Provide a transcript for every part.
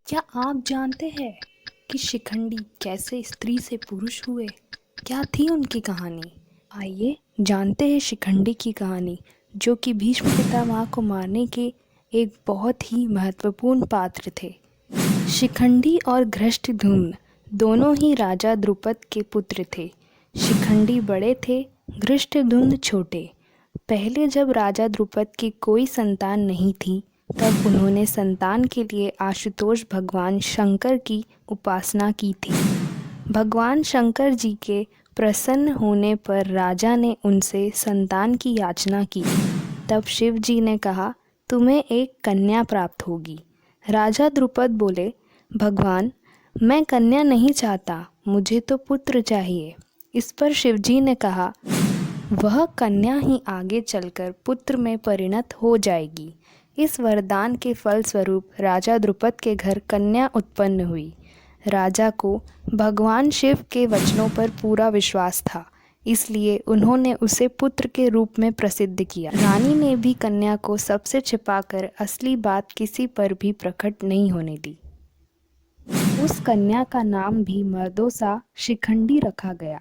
क्या आप जानते हैं कि शिखंडी कैसे स्त्री से पुरुष हुए? क्या थी उनकी कहानी? आइए जानते हैं शिखंडी की कहानी, जो कि भीष्म पितामह को मारने के एक बहुत ही महत्वपूर्ण पात्र थे। शिखंडी और धृष्टद्युम्न दोनों ही राजा द्रुपद के पुत्र थे। शिखंडी बड़े थे, धृष्टद्युम्न छोटे। पहले जब राजा द्रुपद की कोई संतान नहीं थी, तब उन्होंने संतान के लिए आशुतोष भगवान शंकर की उपासना की थी। भगवान शंकर जी के प्रसन्न होने पर राजा ने उनसे संतान की याचना की। तब शिव जी ने कहा, तुम्हें एक कन्या प्राप्त होगी। राजा द्रुपद बोले, भगवान, मैं कन्या नहीं चाहता, मुझे तो पुत्र चाहिए। इस पर शिव जी ने कहा, वह कन्या ही आगे चलकर पुत्र में परिणत हो जाएगी। इस वरदान के फलस्वरूप राजा द्रुपद के घर कन्या उत्पन्न हुई। राजा को भगवान शिव के वचनों पर पूरा विश्वास था, इसलिए उन्होंने उसे पुत्र के रूप में प्रसिद्ध किया। रानी ने भी कन्या को सबसे छिपाकर असली बात किसी पर भी प्रकट नहीं होने दी। उस कन्या का नाम भी मर्दों सा शिखंडी रखा गया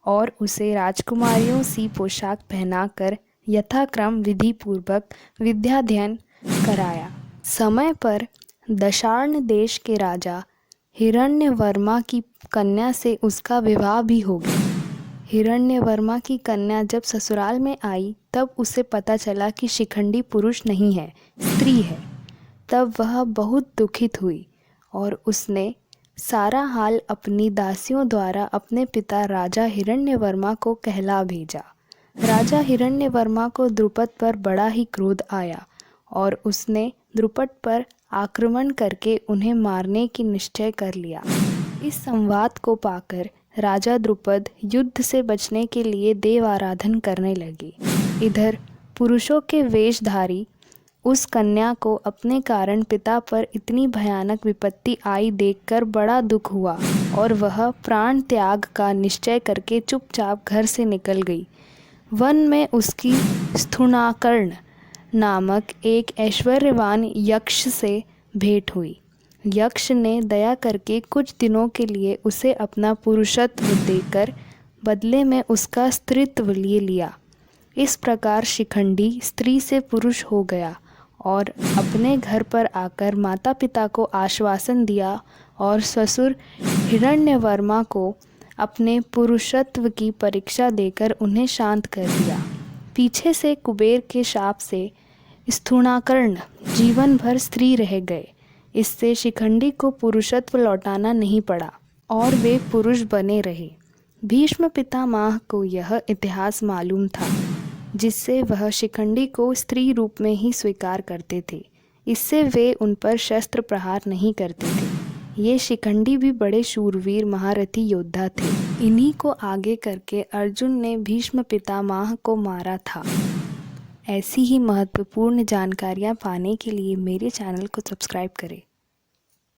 और उसे राजकुमारियों सी पोशाक पहनाकर यथाक्रम विधि पूर्वक विद्याध्ययन कराया। समय पर दशार्ण देश के राजा हिरण्यवर्मा की कन्या से उसका विवाह भी हो गया। हिरण्यवर्मा की कन्या जब ससुराल में आई, तब उसे पता चला कि शिखंडी पुरुष नहीं है, स्त्री है। तब वह बहुत दुखित हुई और उसने सारा हाल अपनी दासियों द्वारा अपने पिता राजा हिरण्यवर्मा को कहला भेजा। राजा हिरण्यवर्मा को द्रुपद पर बड़ा ही क्रोध आया और उसने द्रुपद पर आक्रमण करके उन्हें मारने की निश्चय कर लिया। इस संवाद को पाकर राजा द्रुपद युद्ध से बचने के लिए देव आराधन करने लगे। इधर पुरुषों के वेशधारी उस कन्या को अपने कारण पिता पर इतनी भयानक विपत्ति आई देखकर बड़ा दुख हुआ और वह प्राण त्याग का निश्चय करके चुपचाप घर से निकल गई। वन में उसकी स्थूणाकर्ण नामक एक ऐश्वर्यवान यक्ष से भेंट हुई। यक्ष ने दया करके कुछ दिनों के लिए उसे अपना पुरुषत्व देकर बदले में उसका स्त्रीत्व ले लिया। इस प्रकार शिखंडी स्त्री से पुरुष हो गया और अपने घर पर आकर माता पिता को आश्वासन दिया और ससुर हिरण्यवर्मा को अपने पुरुषत्व की परीक्षा देकर उन्हें शांत कर दिया। पीछे से कुबेर के शाप से स्थूणाकर्ण जीवन भर स्त्री रह गए। इससे शिखंडी को पुरुषत्व लौटाना नहीं पड़ा और वे पुरुष बने रहे। भीष्म पितामह को यह इतिहास मालूम था, जिससे वह शिखंडी को स्त्री रूप में ही स्वीकार करते थे। इससे वे उन पर शस्त्र प्रहार नहीं करते थे। ये शिखंडी भी बड़े शूरवीर महारथी योद्धा थे। इन्हीं को आगे करके अर्जुन ने भीष्म पितामह को मारा था। ऐसी ही महत्वपूर्ण जानकारियाँ पाने के लिए मेरे चैनल को सब्सक्राइब करें।